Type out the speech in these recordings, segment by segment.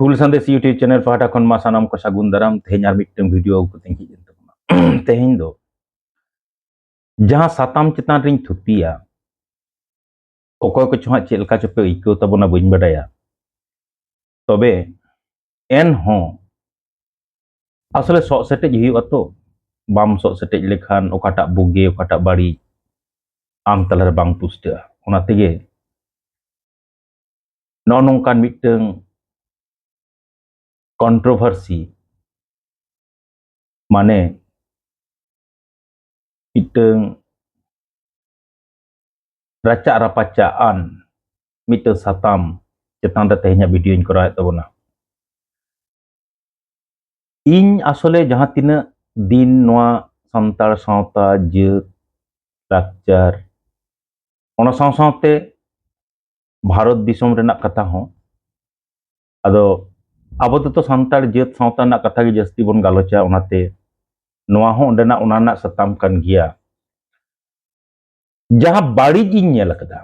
Full Sandes YouTube channel pahata khon ma sanam ko sagun daram tehenya ar miteng video ko tengki jin tabuna teheny do jaha satam chetan ring thutiya okoy ko chha chel ka chope ikko tabuna bain badaya tobe en ho asale sok setej hiu ato bam sok setej lekhan okatak buge okatak bari am talar bang pusta ona tege nonongkan miteng kontroversi mane miteng racak rapacaan miteng satam chetan da tehnya video in korai tabuna ᱤᱧ আসলে jaha tina din noa santar sawta jeut lakchar ona sawte bharat disom renak katha ho ado abo to santar jeut sawta renak katha ge jasti bon galocha onate noa ho ondena onana satam kan giya jaha bari ᱤᱧ nyel akada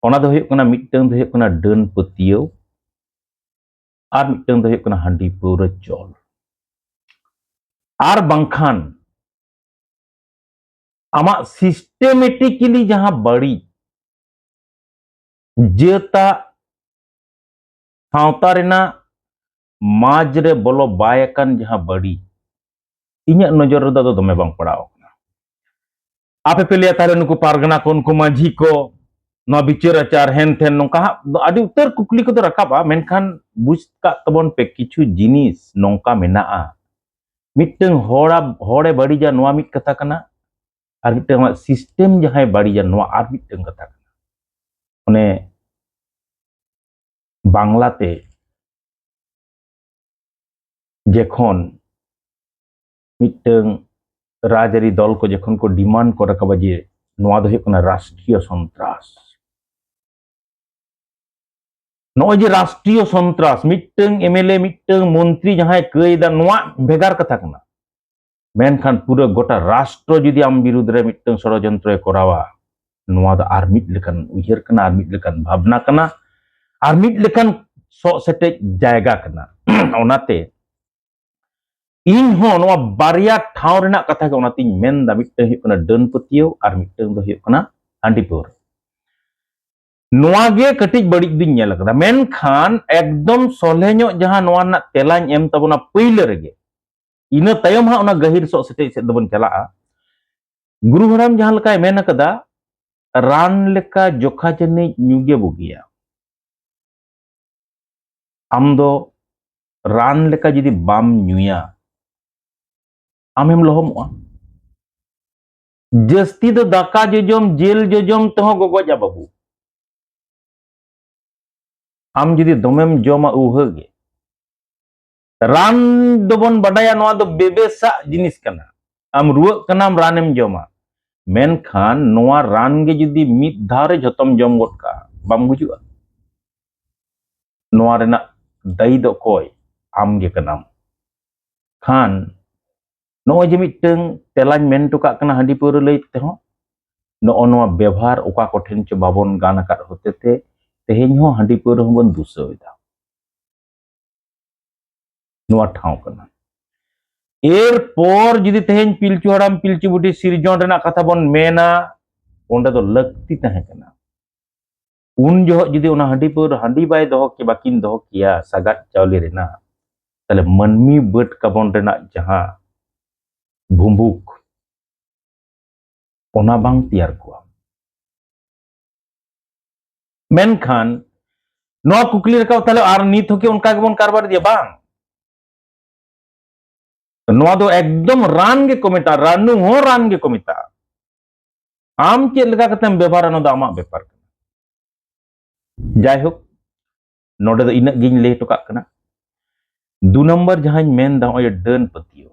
ona do huyuk kana mitteng do huyuk kana deun patieu ar mitteng do huyuk kana handi paura chol ar bangkhan amak systematically jaha bari jeta sawta rena majre bolo bayakan jaha bari inya nojor redo do dome bang padao kana ape pe lihat tare nuku pargana ko unku maji ko no bicar acar hen ten nongka adi utar kukli ko do rakaba menkhan buj ka tabon pe kichu jinis nongka menaa mitteng hore barija noa mit kata kana ar mitteng sistem jahai barija noa ar mitteng kata kana one বাংলাতে যখন meeting রাজআরি দল को যখন को demand করে রাখাবা যে নোয়া দহে কোনা রাষ্ট্রীয় সন্ত্রাস নয় যে রাষ্ট্রীয় সন্ত্রাস মিটং এমএলএ মিটং মন্ত্রী যাহাই কইদা নোয়া ভেগার কথা কানা মেনখান পুরো গোটা রাষ্ট্র যদি আম বিরুদ্ধে মিটং ষড়যন্ত্র করাওয়া নোয়া দ আর মিট লেখান উইহার কানা আর মিট লেখান ভাবনা কানা আর meet লেখান sok setej jaga kena onate ᱤᱧ ᱦᱚᱸ ᱱᱚᱣᱟ ᱵᱟᱨᱭᱟ ᱴᱷᱟᱶ ᱨᱮᱱᱟᱜ ᱠᱟᱛᱷᱟ ᱜᱮ ᱚᱱᱟᱛᱤᱧ ᱢᱮᱱᱫᱟ ᱢᱤᱫᱴᱟᱝ ᱦᱩᱭᱩᱜ ᱠᱟᱱᱟ ᱰᱟᱹᱱ ᱯᱟᱹᱛᱭᱟᱹᱣ ᱟᱨ ᱢᱤᱫᱴᱟᱝ ᱫᱚ ᱦᱩᱭᱩᱜ ᱠᱟᱱᱟ ᱦᱟᱺᱰᱤ ᱯᱟᱹᱣᱨᱟᱹ ᱱᱚᱣᱟ ᱜᱮ ᱠᱟᱹᱴᱤᱡ ᱵᱟᱹᱲᱤᱡ ᱫᱩᱧ ᱧᱮᱞ ᱟᱠᱟᱫᱟ ᱢᱮᱱᱠᱷᱟᱱ ᱮᱠᱫᱚᱢ ᱥᱚᱞᱦᱮ ᱧᱚᱜ ᱡᱟᱦᱟᱸ ᱱᱚᱣᱟ ᱨᱮᱱᱟᱜ ᱛᱮᱞᱟᱧ ᱮᱢ ᱛᱟᱵᱚᱱᱟ ᱯᱳᱭᱞᱳ ᱨᱮᱜᱮ ᱤᱱᱟᱹ ᱛᱟᱭᱚᱢ ᱦᱟᱸᱜ ᱚᱱᱟ ᱜᱟᱹᱦᱤᱨ ᱥᱚᱜ ᱥᱮᱴᱮᱡ ᱥᱮᱫ ᱫᱚᱵᱚᱱ ᱪᱟᱞᱟᱜᱼᱟ ᱜᱩᱨᱩ ᱦᱟᱲᱟᱢ ᱡᱟᱦᱟᱸ ᱞᱮᱠᱟᱭ ᱢᱮᱱ ᱟᱠᱟᱫᱟ ᱨᱟᱱ ᱞᱮᱠᱟ ᱡᱚᱠᱷᱟ ᱡᱟᱹᱱᱤᱡ ᱧᱩᱜᱮ ᱵᱩᱜᱤᱭᱟ ᱟᱢ ᱫᱚ ᱨᱟᱱ ᱞᱮᱠᱟ ᱡᱩᱫᱤ ᱵᱟᱢ ᱧᱩᱭᱟ ᱟᱢᱮᱢ ᱞᱚᱦᱚᱢᱚᱜᱼᱟ ᱡᱟᱹᱥᱛᱤ ᱫᱚ ᱫᱟᱠᱟ ᱡᱚᱡᱚᱢ ᱡᱮᱞ ᱡᱚᱡᱚᱢ ᱛᱮᱦᱚᱸ ᱜᱚᱜᱚᱡᱟ ᱵᱟᱵᱩ ᱟᱢ ᱡᱩᱫᱤ ᱫᱚᱢᱮᱢ ᱡᱚᱢᱟ ᱩᱦᱟᱹᱜᱮ ᱨᱟᱱ ᱫᱚᱵᱚᱱ ᱵᱟᱰᱟᱭᱟ ᱱᱚᱣᱟ ᱫᱚ ᱵᱮᱵᱮᱥᱟᱜ ᱡᱤᱱᱤᱥ ᱠᱟᱱᱟ ᱟᱢ ᱨᱩᱣᱟᱹᱜ ᱠᱟᱱᱟᱢ ᱨᱟᱱᱮᱢ ᱡᱚᱢᱟ ᱢᱮᱱᱠᱷᱟᱱ ᱱᱚᱣᱟ ᱨᱟᱱ ᱜᱮ ᱡᱩᱫᱤ ᱢᱤᱫ ᱫᱷᱟᱣ ᱨᱮ ᱡᱷᱚᱛᱚᱢ ᱡᱚᱢ ᱜᱚᱫ ᱠᱟᱜᱼᱟ ᱵᱟᱢ ᱜᱩᱡᱩᱜᱼᱟ ᱱᱚᱣᱟ ᱨᱮᱱᱟᱜ ᱫᱟᱭᱤ ᱫᱚ ᱚᱠᱚᱭ ᱟᱢ ᱜᱮ ᱠᱟᱱᱟᱢ ᱠᱷᱟᱱ ᱱᱚᱜᱼᱚᱭ ᱡᱮ ᱢᱤᱫᱴᱟᱝ ᱛᱮᱞᱟᱧ ᱢᱮᱱ ᱦᱚᱴᱚ ᱠᱟᱜ ᱠᱟᱱᱟ ᱦᱟᱺᱰᱤ ᱯᱟᱹᱣᱨᱟᱹ ᱞᱟᱹᱭ ᱛᱮᱦᱚᱸ ᱱᱚᱜᱼᱚ ᱱᱚᱣᱟ ᱵᱮᱵᱷᱟᱨ ᱚᱠᱟ ᱠᱚᱴᱷᱮᱱ ᱪᱚ ᱵᱟᱵᱚᱱ ᱜᱟᱱ ᱟᱠᱟᱫ ᱦᱚᱛᱮᱛᱮ ᱛᱮᱦᱮᱧ ᱦᱚᱸ ᱦᱟᱺᱰᱤ ᱯᱟᱹᱣᱨᱟᱹ ᱦᱚᱸᱵᱚᱱ ᱫᱩᱥᱟᱹᱣᱮᱫᱟ ᱱᱚᱣᱟ ᱴᱷᱟᱶ ᱠᱟᱱᱟ এরপর যদি তেহেন পিলচু হাড়াম পিলচু বুটি সিরজন রেনাক কথা বন মেনা ওন্ডে তো লক্তি তাহে কানা উন জহ যদি ওনা হাঁডি পৌর হাঁডি বাই দহ কে বাকিন দহ কিয়া সাগাত চাউলি রেনা তাহলে মনমি বট কাবন রেনাক যাহা ভুম্বুক ওনা বাং তিয়ার কোয়া মেনখান নোয়া কুকলি রেখাও তাহলে আর নিত হকে উনকা গেবন কারবার দিয়ে বাং নোয়া দো একদম রান গে কমিতা রানু হো রান গে কমিতা আম চেদ লেখা কাতেম ব্যবহার নো দো আমা ব্যাপার যাই হোক নোডে দো ইনাগ গিñ ᱞᱟᱹᱭ ᱴᱚᱠᱟᱜ ᱠᱟᱱᱟ দু নম্বর যাহাᱧ ᱢᱮᱱ ᱫᱟ ᱚᱭ ᱰᱟᱹᱱ ᱯᱟᱹᱛᱭᱟᱹᱣ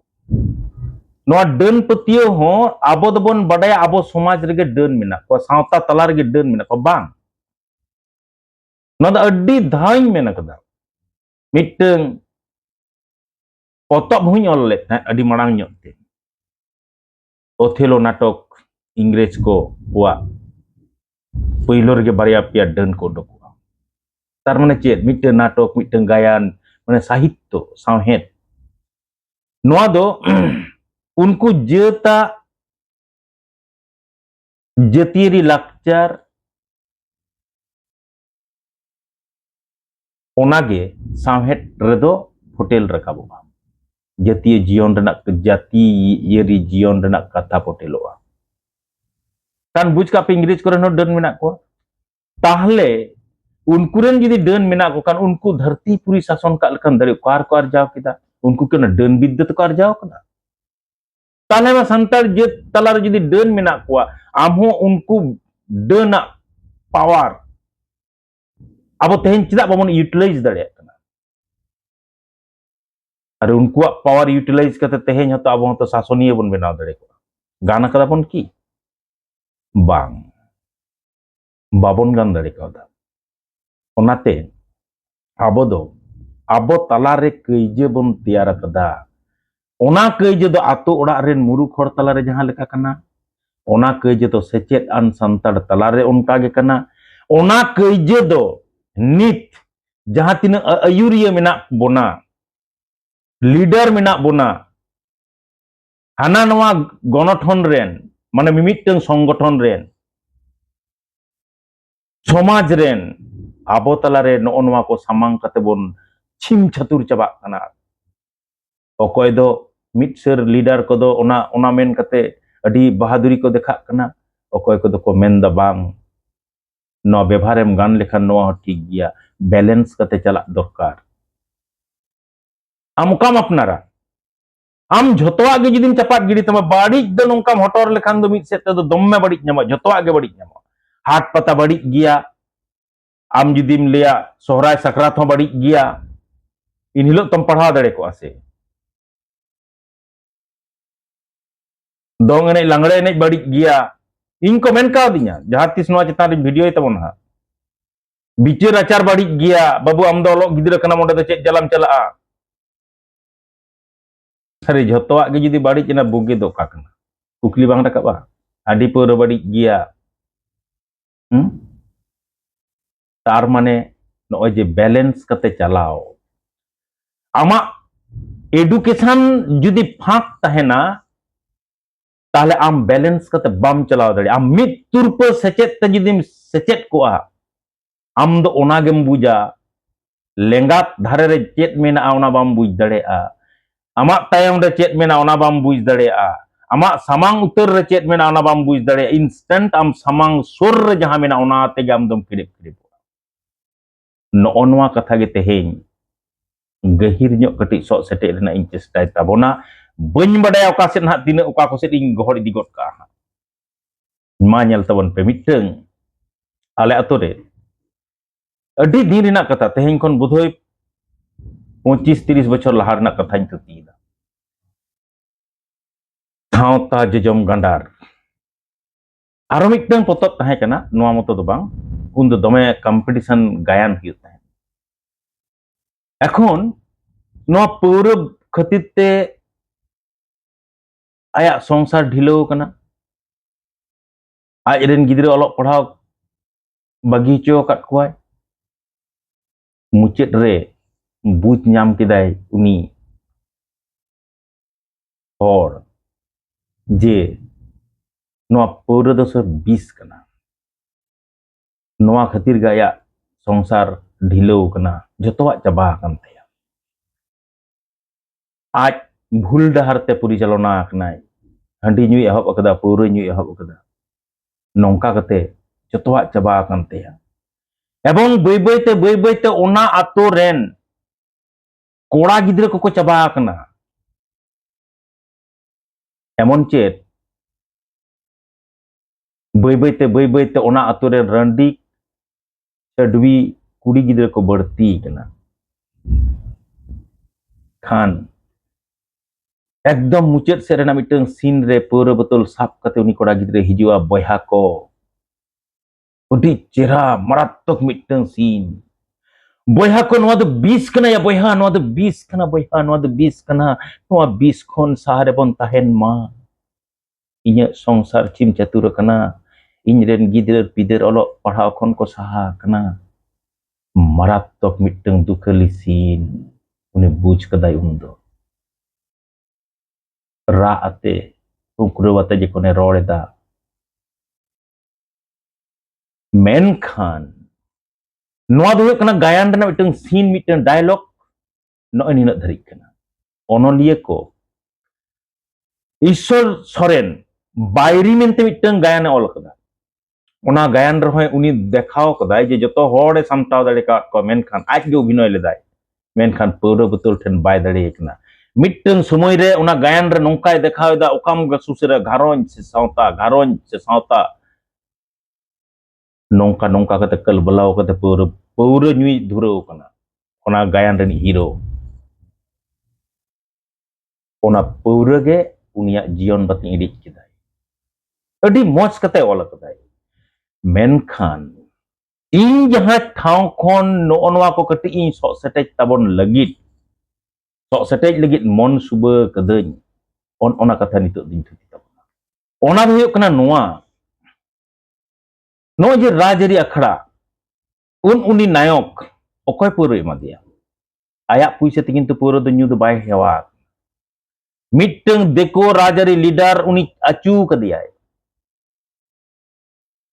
ᱱᱚᱣᱟ ᱰᱟᱹᱱ ᱯᱟᱹᱛᱭᱟᱹᱣ ᱦᱚᱸ ᱟᱵᱚ ᱫᱚᱵᱚᱱ ᱵᱟᱰᱟᱭᱟ ᱟᱵᱚ ᱥᱚᱢᱟᱡᱽ ᱨᱮᱜᱮ ᱰᱟᱹᱱ ᱢᱮᱱᱟᱜ ᱠᱚᱣᱟ ᱥᱟᱶᱛᱟ ᱛᱟᱞᱟ ᱨᱮᱜᱮ ᱰᱟᱹᱱ ᱢᱮᱱᱟᱜ ᱠᱚᱣᱟ ᱵᱟᱝ ᱱᱚᱣᱟ ᱫᱚ ᱟᱹᱰᱤ ᱫᱷᱟᱣᱤᱧ ᱢᱮᱱ ᱟᱠᱟᱫᱟ ᱢᱤᱫᱴᱟᱝ ᱯᱚᱛᱚᱵ ᱦᱚᱸᱧ ᱚᱞ ᱞᱮᱫ ᱛᱟᱦᱮᱸ ᱟᱹᱰᱤ ᱢᱟᱲᱟᱝ ᱧᱚᱜ ᱛᱮ ᱚᱛᱷᱮᱞᱳ ᱱᱟᱴᱚᱠ ᱤᱝᱨᱮᱡᱽ ᱠᱚᱣᱟᱜ ᱯᱳᱭᱞᱳ ᱨᱮᱜᱮ ᱵᱟᱨᱭᱟ ᱯᱮᱭᱟ ᱰᱟᱹᱱ ᱠᱚ ᱩᱰᱩᱠᱚᱜᱼᱟ तार माने चेत मिट्टन नाटक मिट्टन गायन माने साहित्य साहेद नोआ दो उनको जेता जातीय लाक्चर ओनागे साहेद रेदो होटेल रकाबोगा जातीय जीवन रना जातीय जीवन रना कथा पोटेलोआ kan बुझ का इंग्लिश को डन मेना को ताहले उनकुरेन जुदी डन मेना को kan उनको धरती पूरी शासन का लकन दरे कार को अर्जाव किदा उनको केना डन विद्युत को अर्जाव कदा ताहले मा संतार जे तलार जुदी डन मेना को आमहो उनको डन पावर अब तेहन चेदा बाबन यूटिलाइज दड़े कना अरे उनको पावर यूटिलाइज करते तेहन हतो अब हतो शासनीय बन बनाव दड़े को गाना कदा बन की बांग बाबन गान दड़े कदा ओनाते आबो दो आबो तलारे कइजे बन तैयार कदा ओना कइजे दो आतो ओड़ा रेन मुरुख हर तलारे जहां लेका कना ओना कइजे दो सेचेत आन संताड़ तलारे उनका गे कना ओना कइजे दो नित जहां तीन आयुरिया मेना बोना लीडर मेना बोना हाना नवा गणठन रेन माने मिमिटन संगठन रेन समाज रेन आबो तलारे नोनवा को सामांग कते बोन छिम छतुर चबा कना ओकोय दो मिटसर लीडर को दो ओना मेन कते अडी बहादुरी को देखा कना ओकोय को दो को मेन द बांग नो व्यवहारेम गान लेखन नो ठीक गया बैलेंस कते चला दरकार आम काम अपनारा आम झोतवा गे जुदिम चपात गिड़ी तमा बाड़ीज दो नोंकाम हटर लेखान दो मिट सेते दो दम्मे बाड़ीज न्यामा झोतवा गे बाड़ीज न्यामा हाट पता बाड़ीज गिया आम जुदिम लिया सोहराय सकरात हो बाड़ीज गिया इन हिलो तम पढ़ा दड़े को आसे दोंग एने लांगड़े एने बाड़ीज गिया इन को मेन का दिया जहां तिस नोआ चितान रे वीडियो तबन हा बिचार आचार बाड़ीज गिया बाबू आम दो लोग गिदरा कना मोडे दो चेक जलाम चला अरे झोतवा गे जुदी बाड़ीज ना बुगे दो का कना कुकली बांग रकाबा आडी पर बाड़ीज गिया तार माने नोय जे बैलेंस कते चलाओ आमा एडुकेशन जुदी फाक तहेना ताहले आम बैलेंस कते बाम चलाव दड़े आम मिद तुरप सेचेत ते जुदी सेचेत को आम दो ओना गेम बुझा लेंगात धारे रे चेत मेना ओना बाम बुझ दड़े आमा तायम रे चेत मेना ओना बाम बुझ दड़े आमा सामांग उतर रे चेत मेना ओना बाम बुझ दड़े इंस्टेंट आम सामांग सुर रे जहां मेना ओना ते आम दम फिरे फिरे नोनवा कथा गे तेहेन गहिर ᱧᱚᱜ कटी सो सेटे रेना इन चेष्टाय ताबोना बñ बडाय ओका सेट ना तिना ओका को सेट इन गहर इदि गद का मा नेल तबन पे मिटंग आले अतो रे अडी दिन रेना कथा तेहेन खन बुधोय 25-30 बछर लहा रेना कथा इन ततीदा थावता जजम गांडार आरो मिटंग पतब ताहे कना नोआ मतो दो बांग उन दो दमे कम्पिटिशन गायन हुयुत ताहे এখন नोआ पौर खातिर ते आया संसार ढिलो कना आज रेन गिद्रे अलग पढ़ाव बागी चो कट कोय मुचेत रे बुझ नाम केदाय उनी और जे नोआ पौर दो से 20 कना नोआ खातिर गाया संसार ढिलो कना जतवा चबा कन तया आज भूल डहार ते परिचालना कनाय हंडी न्यू एहब अकदा पौर न्यू एहब अकदा नोंका कते जतवा चबा कन तया एवं बय बयते ओना आतो रेन कोड़ा गिद्रे को चबा कना एमन चेत बय बयते ओना आतो रेन रंडी चडवी कुड़ी गिद्रे को बढ़ती कना खान एकदम मुचाद से रेना मिटन सीन रे पौर बोतल साप कते उनी कोड़ा गिद्रे हिजुआ बयहा को उडी चेहरा मारात्मक मिटन सीन बयहा को नोआ दो 20 कना या बयहा नोआ दो 20 कना बयहा नोआ दो 20 कना नोआ 20 खन साहारे बन ताहेन मा इnya संसार चिम चतुर कना इन रेन गिद्रे पिदर ओलो पढ़ाव खन को साहा कना maratok miteng dukali sin uni buj kadai undo ra ate ukro ate je kone rod eda menkhan noa do huyuk kana gayan rena miteng sin miteng dialog no ini nak dharik kana onolia ko Ishwar Soren বাইরি মেনতে মিটং গায়ানে অল kada ona gayan rehoy uni dekhao kadai je joto hore samtaw dare ka ko menkhan aj ge obhinoy ledai menkhan poro botul ten bai dare ekna miteng somoy re ona gayan re nongkai dekhao da okam ga susira gharon se sauta nongka nongka kata kal belau kata poro nyui dhurau kana ona gayan ren hero ona poro ge uniak jion bating idik kidai adi moj kate ol kadai menkhan ᱤᱧ ᱡᱟᱦᱟᱸ ᱴᱷᱟᱶ ᱠᱷᱚᱱ ᱱᱚᱜᱼᱚ ᱱᱚᱣᱟ ᱠᱚ ᱠᱟᱹᱴᱤᱡ ᱤᱧ ᱥᱚᱜ ᱥᱮᱴᱮᱡ ᱛᱟᱵᱚᱱ ᱞᱟᱹᱜᱤᱫ ᱢᱚᱱ ᱥᱩᱵᱟᱹ ᱠᱟᱹᱫᱟᱹᱧ ᱚᱱᱟ ᱠᱟᱛᱷᱟ ᱱᱤᱛᱚᱜ ᱫᱩᱧ ᱛᱷᱩᱛᱤ ᱛᱟᱵᱚᱱᱟ ᱚᱱᱟ ᱫᱚ ᱦᱩᱭᱩᱜ ᱠᱟᱱᱟ ᱱᱚᱣᱟ ᱱᱚᱜᱼᱚᱭ ᱡᱮ ᱨᱟᱡᱽᱟᱹᱨᱤ ᱟᱠᱷᱲᱟ ᱩᱱᱤ ᱱᱟᱭᱚᱠ ᱚᱠᱚᱭ ᱯᱟᱹᱣᱨᱟᱹ ᱮᱢᱟᱫᱮᱭᱟ ᱟᱭᱟᱜ ᱯᱩᱭᱥᱟᱹ ᱛᱮ ᱠᱤᱱᱛᱩ ᱯᱟᱹᱣᱨᱟᱹ ᱫᱚ ᱧᱩ ᱫᱚ ᱵᱟᱭ ᱦᱮᱣᱟ ᱢᱤᱫᱴᱟᱝ ᱫᱮᱠᱳ ᱨᱟᱡᱽᱟᱹᱨᱤ ᱞᱤᱰᱟᱨ ᱩᱱᱤ ᱟᱪᱩ ᱠᱟᱫᱮᱭᱟᱭ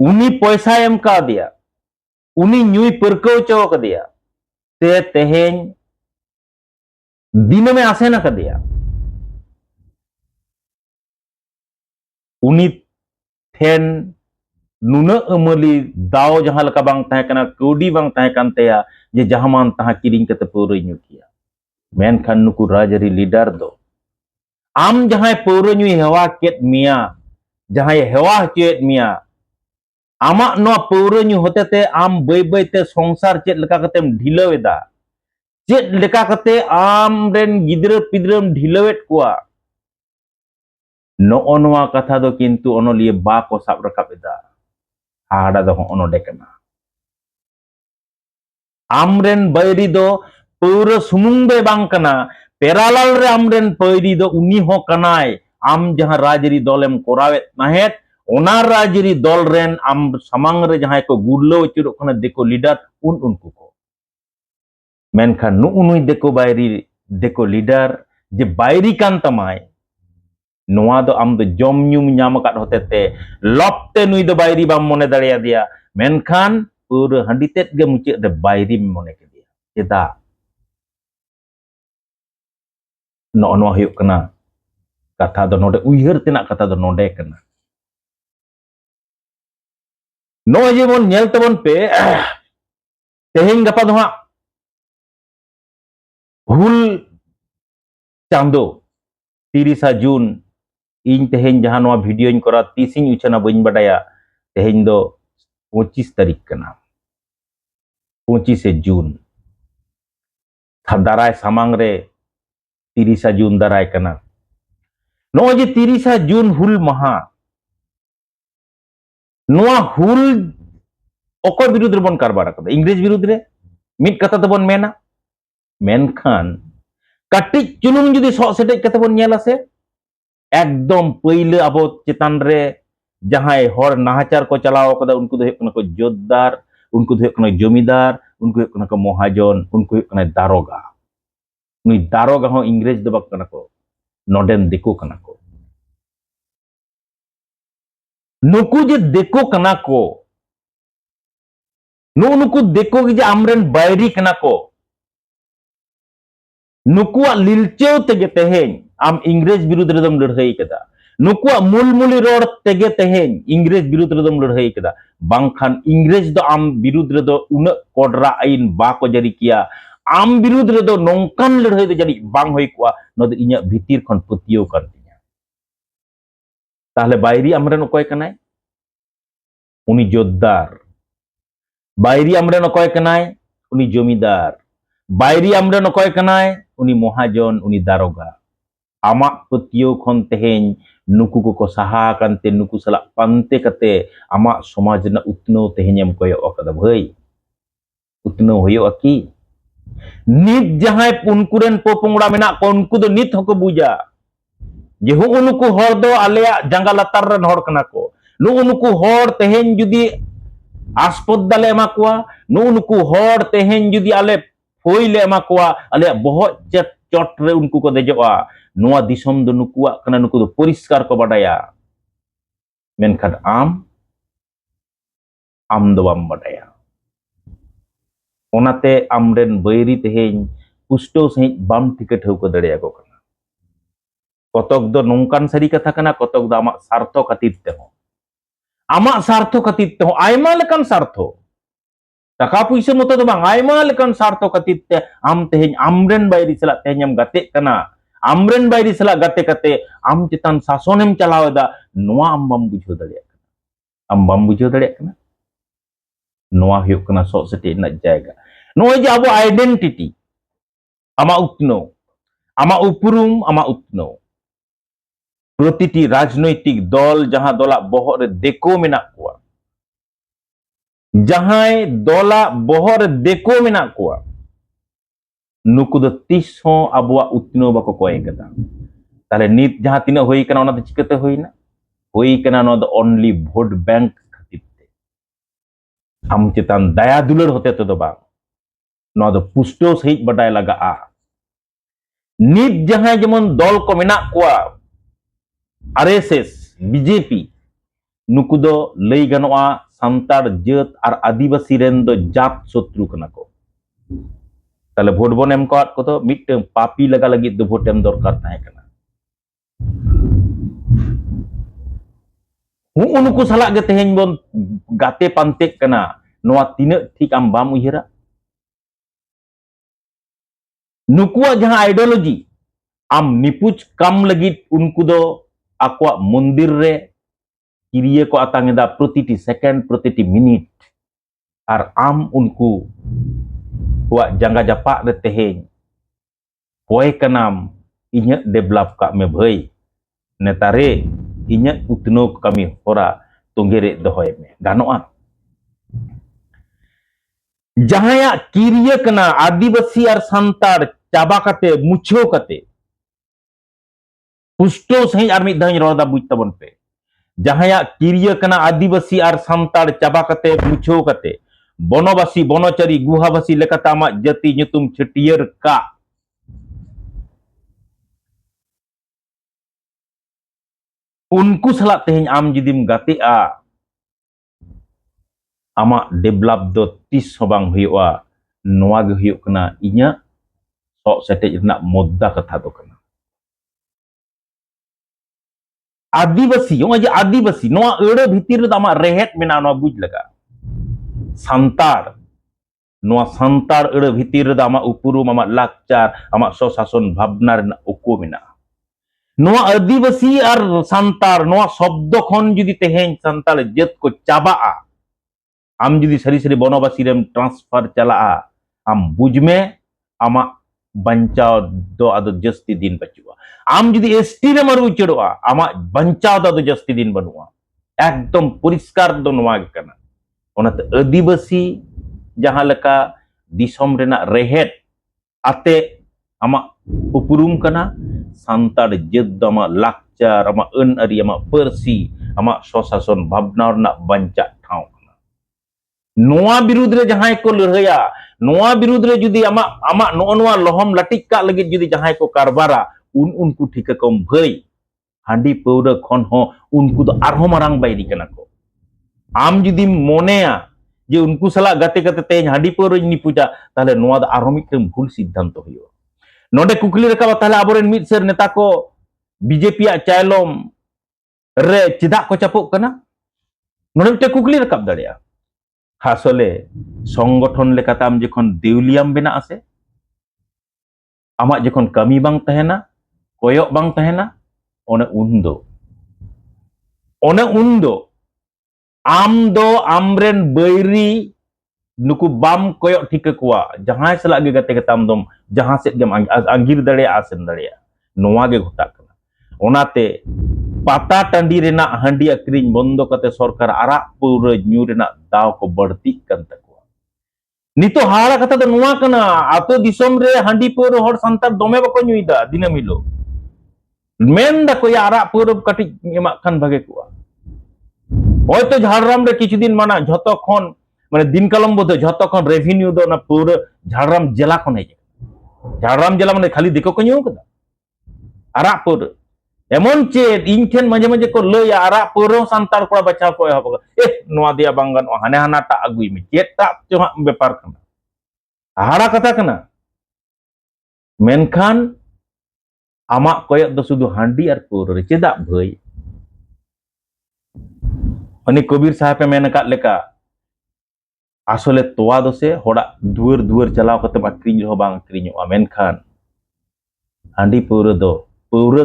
ᱩᱱᱤ ᱯᱚᱭᱥᱟ ᱮᱢ ᱠᱟᱣᱫᱮᱭᱟ ᱩᱱᱤ ᱧᱩᱭ ᱯᱟᱹᱨᱠᱟᱹᱣ ᱪᱚ ᱠᱟᱫᱮᱭᱟ তে তেহেᱧ দিনমে আসে না কাদিয়া উনি ঠেন নুনা আমলি দাও jaha leka bang tahe kana kaudi bang tahe kan teya je jahaman taha kiring kate paura nyu kiya menkhan nuku rajari leader do am jahay paura nyu hewa ket mia jahay hewa chet mia amak no paura nyu hotete am bai bai te songsar chet leka katem ढिलाw eda chet leka kate am ren gidra pidram ढिलाwet kuwa no onwa katha do kintu onoliye ba ko sab rakap eda ada do onode kana amren bayri do paura sumung be bang kana peralal re amren bayri do uni ho kanai am jaha rajari dolem korawet nahet ona rajari dol ren am samang re jahay ko gurlo churuk kana deko leader unku ko menkhan nu unui deko leader je bayri kan tamai noa do am do jom nyum nyam kat hotete lopte nui do bayri bam mone dareya dia menkhan pura handitet ge mucik de bayri mone ke dia cheda no huyuk kana katha do node uihar tenak katha do node kana no jemon nyel tabon pe teheng gapa do ha hul chando 30 Jun ᱤᱧ ᱛᱮᱦᱮᱧ ᱡᱟᱦᱟᱸ ᱱᱚᱣᱟ ᱵᱷᱤᱰᱤᱭᱳᱧ ᱠᱚᱨᱟᱣ ᱛᱤᱥᱤᱧ ᱩᱪᱷᱟᱹᱱᱟ ᱵᱟᱹᱧ ᱵᱟᱰᱟᱭᱟ ᱛᱮᱦᱮᱧ ᱫᱚ 25 ᱛᱟᱹᱨᱤᱠᱷ ᱠᱟᱱᱟ 25 ᱡᱩᱱ ᱫᱟᱨᱟᱭ ᱥᱟᱢᱟᱝ ᱨᱮ 30 ᱡᱩᱱ ᱫᱟᱨᱟᱭ ᱠᱟᱱᱟ ᱱᱚᱜᱼᱚᱭ ᱡᱮ 30 ᱡᱩᱱ ᱦᱩᱞ ᱢᱟᱦᱟ ᱱᱚᱣᱟ ᱦᱩᱞ ᱚᱠᱚᱭ ᱵᱤᱨᱩᱫᱽ ᱨᱮᱵᱚᱱ ᱠᱟᱨᱵᱟᱨ ᱟᱠᱟᱫᱟ ᱤᱝᱨᱮᱡᱽ ᱵᱤᱨᱩᱫᱽ ᱨᱮ ᱢᱤᱫ ᱠᱟᱛᱷᱟ ᱛᱮᱵᱚᱱ ᱢᱮᱱᱟ ᱢᱮᱱᱠᱷᱟᱱ ᱠᱟᱹᱴᱤᱡ ᱪᱩᱞᱩᱝ ᱡᱩᱫᱤ ᱥᱚᱜ ᱥᱮᱴᱮᱡ ᱠᱟᱛᱮ ᱵᱚᱱ ᱧᱮᱞᱟ ᱥᱮ एकदम पहले अब चेतन रे जहां हर नाहाचार को चलाव कदा उनको दो हुयक को जोतदार उनको दो हुयक जमीदार उनको हुयक को महाजन उनको हुयक दारोगा उनी दारोगा हो इंग्रेज दो बक को नोडेन देखो कना को नुकु जे देखो कना को नुकु देखो जे आमरेन बायरी कना को नुकुआ लिलचेव तेगे तेहेñ आम इंग्रेज विरुद्ध रेदम लड़ाई कदा नुकुआ मूलमुली रोड तेगे तेहेñ इंग्रेज विरुद्ध रेदम लड़ाई कदा बांखान इंग्रेज दो आम विरुद्ध रेदो उना कोडरा आइन बाको जारी किया आम विरुद्ध रेदो नोंकान लड़ाई दो जारी बांग होई कुआ नोद इnya भितिर खन पतियो कर दिया ताहले बायरी आमरेन ओकय कनाय उनी जोद्दार बायरी आमरेन ओकय कनाय उनी जमीदार बायरी आमरेन ओकय कनाय उनी महाजन उनी दारोगा आमा पतियो खन तेहेñ नुकु को सहा कानते नुकु सला पानते कते आमा समाज ना उतनो तेहेñem कोयो अकदा भाई उतनो होयो अकी नित जहां उनकुरेन पोपोंगड़ा मेना को उनको दो नित हको बुझा जे हु उनको हर दो आलेया जंगा लतार रन हर कना को नु उनको हर तेहेñ जुदी आस्पद ले एमा कोआ नुकु हर तेहेन जुदी आले फोई ले एमा कोआ आले बहुत चट रे उनको को देजोआ नोआ दिसम दो नुकुआ कना नुकु दो परिष्कार को बाडाया मेनखान आम दो बाम बाडाया ओनाते आमरेन बैरी तेहेन पुष्टो सहित बाम टिके ठौको दड़ेया को कना कतक दो नोंकान सारी कथा कना कतक दो आमा सार्थो खातिर ते हो आमा सार्थो खातिर ते हो आयमा लेकान सार्थो टाका पुइसा मतो दो बांग आयमा लेकान सार्थो खातिर ते आम तेहेन आमरेन बैरी सला तेहेन गाते कना आमरेन बैरी सला गाते कते आम चितान शासनेम चलावेदा नोआ आम बाम बुझो दड़ेया आम बाम बुझो दड़ेया कना नोआ हुयुक कना सो सेटे ना जायगा नोय जे आबो आइडेंटिटी आमा उत्नो आमा उपरुम आमा उत्नो प्रतिटी राजनैतिक दल जहां दला बहर रे देखो मेना कोआ जहां दला बहर रे देखो मेना कोआ नुकु दो तीस हो आबुआ उत्नो बाको कोय कदा ताले नित जहां तिना होई कना ओना चिकते होइना होई कना know the only vote bank खातिर ते आम चितान दया दुलर होते तो बा नो द पुष्टो सहित बडाय लगा आ नित जहां जेमन दल को मेना कोआ आरएसएस बीजेपी नुकु दो लई गनोआ सांतार जात और आदिवासी रेन दो जात शत्रु कना को ताले भोट बन एम को तो मिटन पापी लगा लगी दो भोट एम दरकार ताहे कना हु उनको सला गे तेहेन बन गाते पांते कना नोआ तिना ठीक आम बाम उयहरा नुकुआ जहां आइडियोलॉजी आम निपुज कम लगी उनको दो आकुआ मंदिर रे किरिए को आतांगेदा प्रतिटी सेकेंड प्रतिटी मिनिट और आम उनको हुआ जंगा जापा रे तेहेन कोय कनाम इन्या डेवलप का में भई नेतारे इन्या उतनो कमी होरा तोंगेरे दोहय में गानोआ जहां किरिए कना आदिवासी और सांतार चाबा कते मुछो कते पुष्टो सही और मिद धाई रोदा बुझ तबन पे जहां किरिया कना आदिवासी और सांतार चाबा कते मुछो कते बनवासी बनचरी गुहावासी लेकाता आमा जाति nyutum छटियर का उनको सला तेहेन आम जुदिम गाते आ आमा डेवलप दो तीस होबांग हुयुआ नोआ गे हुयुक कना इन्या सो सेटेज रना मुद्दा कथा दो कना आदिवासी आदिवासी नोआ एड़े भीतर आमा रेहेट मेना नोआ बुझ लगा सांतार नोआ सांतार एड़े भीतर आमा उपरुम आमा लाकचार आमा स्वशासन भावना रेना उको मेना नोआ आदिवासी और सांतार नोआ शब्द खन जुदी तेहेन सांतार जात को चाबा आम जुदी सरी सरी बनवासी रेम ट्रांसफर चला आम बुझमे आमा बंचाव दो आदो जस्ती दिन बचुआ आम जुदी एसटी रे मारू उचड़ोआ आमा बंचाव दो जस्ती दिन बनुआ एकदम परिष्कार दो नोआ गे कना ओनाते आदिवासी जहां लका दिसम रेना रेहेट आते आमा उपरुम कना सांतार जात दो आमा लाकचार आमा अन अरी आमा परसी आमा स्वशासन भावना रेना बंचा ठाव नोआ विरुद्ध रे जहां को लड़ाया नोआ विरुद्ध रे जुदी आमा आमा नोआ लहम लाटिक का लगी जुदी जहां को कारबारा उनको ठिका कम भई हांडी पौरा खन हो उनको तो आरहो मारांग बाइरी कना को आम जुदी मोनेया जे उनको सला गाते गाते तेज हांडी पौरा निपुजा ताले नोआ द आरहो मिटम भूल सिद्धांत होयो नोडे कुकली रका ताले आबोरेन मिद सेर नेता को बीजेपी आ चायलोम रे चिदा को चापो कना नोडे मिटे कुकली रकाब दाड़िया हासले संगठन लेकाते आम जखन देउलियाम बेना आसे आमा जखन कमी बांग तहेना कोयक बांग तहेना ओने उन्दो आम दो आमरेन बैरी नुकु बाम कोयक ठिका कुआ जहां सला गे गते गताम दम जहां से गेम अंगीर दड़े आसेन दड़े नोआ गे घटा कना ओनाते पाता टांडी रेना हांडी अक्रिन बंदो कते सरकार आरा पूरा न्यू रेना दाव को बढ़ती कन तकुआ नितो हारा कथा दो नोआ कना आतो दिसम रे हांडी पूरा हर संतार दोमे बको न्यूइदा दिनम हिलो मेन दा को आरा पूरा कटि एमा खान भागे कुआ होयतो झाड़राम रे किछु दिन माना झतो खन माने दिन कलम बोलते झतो खन रेवेन्यू दो ना पूरा झाड़ग्राम जिला खन हेज झाड़ग्राम जिला माने खाली दिको को न्यू कदा आरा पूरा एमन चेत इन ठेन माजे माजे को लया आरा पूरा सांतार कोड़ा बचाव को एहब नोआ दिया बांगन हाने हानाटा अगुई में चेता जो बेपार कना हाड़ा कथा कना मेनखान आमा कोयक दो सुदु हांडी और पूरा रे चेदा भई अनि कबीर साहब पे मेन काट लेका आसले तोवा दो से होड़ा दुवर दुवर चलाव कते अक्रिñ हो बांग अक्रिñोआ मेनखान हांडी पूरा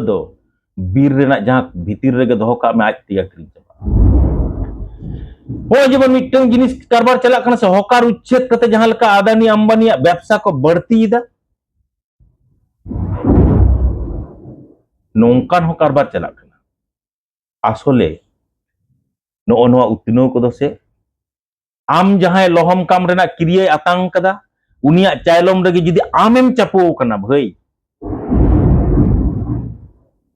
दो बीर रेना जहां भीतिर रेगे दोहो का में आज तिया अक्रिñ चबा हो जेबन मिटन जिनिस कारबार चला कना से होकार उच्छेद कते जहां लका आदानी अंबानी व्यवसा को बढ़ती दा नोंकान हो कारबार चला कना आसले नो नोआ उतनो को दो से आम जहां लोहम काम रेना क्रिया आतांग कदा उनिया चायलम रेगे जुदी आमेम चापो कना भाई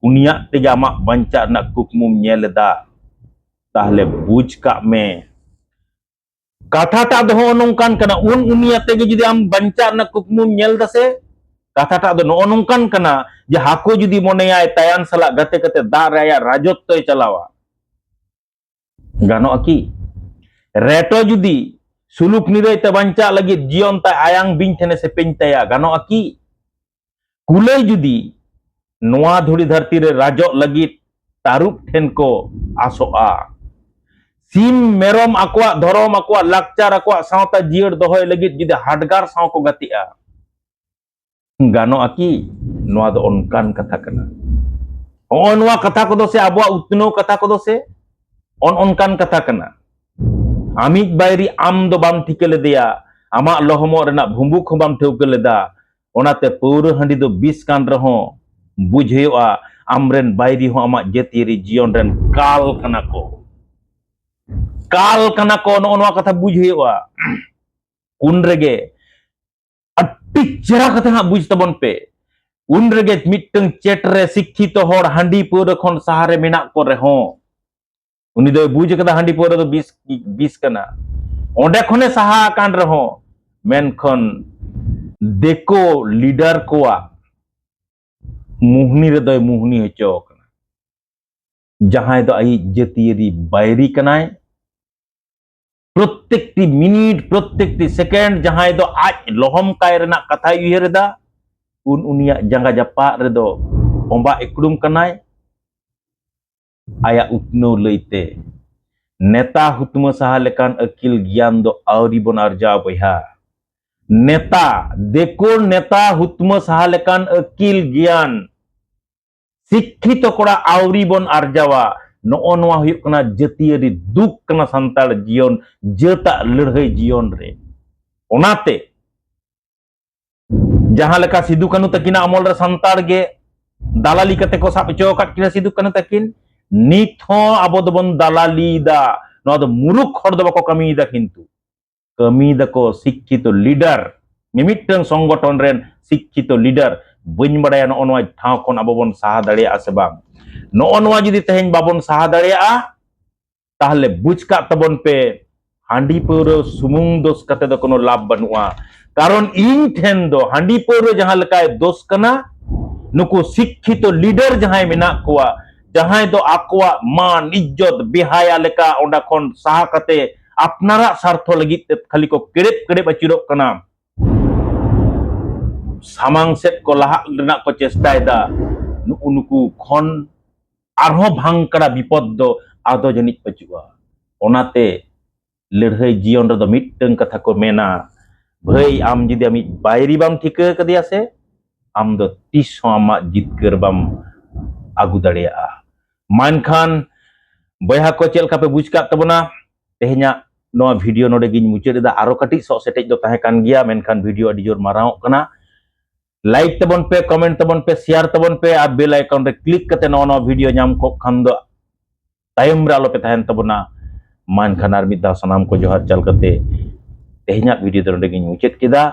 उनिया तेगे आमा बंचा ना कुकमुम नेलदा ताहले बुझ का में कथाटा दो नोंकान कना उनिया तेगे जुदी आम बंचा ना कुकमुम नेल दसे कथाटा दो नोंकान कना जे हाको जुदी मोनेया तायान सला गते गते दा राया राजत्व चलावा गानो की रेटो जुदी सुलुक निरय ते बंचा लगी जीवन ता आयांग बिंग थेने से पेंतया गानो की कुले जुदी नोआ धुड़ी धरती रे राजो लगी तारुप ठेन को आसोआ सीम मेरम आकुआ धरम आकुआ लाकचार आकुआ सावता जियर दोहय लगी जुदी हाडगार साव को गतिया गानो की नोआ दो ओनकान कथा कना ओ नोआ कथा को दो से आबुआ उतनो कथा को दो से ओनकान कथा कना आमिक बायरी आम दो बाम ठिके लेदिया आमा लोहमो रेना भुंबुक हो बाम ठेउके लेदा ओनाते पौर हंडी दो 20 कान रहो बुझेयोआ आमरेन बायरी हो आमा जेतिरी जीवन रेन काल कना को नोआ कथा बुझेयोआ उन रेगे अट्टी चेहरा कथा हा बुझ तबन पे उन रेगे मिटंग चेट रे शिक्षित होड़ हंडी पौर खन सहारे मेना को रेहो उनी दो बुझ कदा हंडी पौर दो 20 कना ओंडे खने सहा कान रहो मेनखन देखो लीडर कोआ मुहनी रे दो मुहनी हेचो कना जहां दो आई जतियरी बायरी कनाय प्रत्येकटी मिनिट प्रत्येकटी सेकेंड जहां दो आज लोहम काय रेना कथा उयहरदा उनिया जंगा जपा रे दो ओंबा इकडुम कनाय आया उतनो लईते नेता हुतम साहा लेकान अकिल ज्ञान दो आवरी बन अर्जा बया नेता देखो नेता हुतम साहा लेकान अकिल ज्ञान शिक्षित कोड़ा आवरी बन अर्जावा नो नोआ हुयुक कना जतियरी दुख कना संताल जीवन जेता लड़हई जीवन रे ओनाते जहां लेका सिदु कानु तकिना अमल रे संताल गे दालाली कते को साब चो काट किना सिदु कानु तकिन नित हो आबो दबन दालाली दा नो दो मुरुख हर दो बको कमी दा किंतु कमी दा को शिक्षित लीडर मिमिटन संगठन रेन शिक्षित लीडर बइन बड़ाया नो नोआ ठाव कोन आबो बन साहा दाड़िया से बांग नो नोआ जुदी तेहेन बाबन साहा दाड़िया ताहले बुझका तबन पे हांडी पौर सुमुंग दोस कते दो कोनो लाभ बनुआ कारण इन ठेन दो हांडी पौर जहां लकाय दोस कना नुको शिक्षित लीडर जहां मेना कोआ जहां दो आकुआ मान इज्जत बिहाया लेका ओंडा खन साहा कते अपनारा स्वार्थ लगी खाली को केड़ेप अचिरो कना सामांग सेट को लाहा रेना को चेष्टायदा नुकु खन आरहो भांग कड़ा विपद दो आदो जनित पचुआ ओनाते लड़हई जीवन रे दो मिटन कथा को मेना भाई आम जुदी आमी बायरी बाम ठिका कदिया से आम दो तीस आमा जितकर बाम आगु दाड़िया मानखान बया को चेलका पे बुझ का तबना तेहना नोआ वीडियो नोडे गिन मुचाद आरो कटी सो सेटेज दो ताहे कान गिया मेनखान वीडियो अडी जोर माराव कना लाइक तबन पे कमेंट तबन पे शेयर तबन पे आ बेल आइकन रे क्लिक कते नोआ वीडियो नाम को खान दो तायम रे आलो पे ताहेन तबना मानखान आर मिदा सनाम को जोहार चल कते तेहना वीडियो नोडे गिन मुचाद किदा।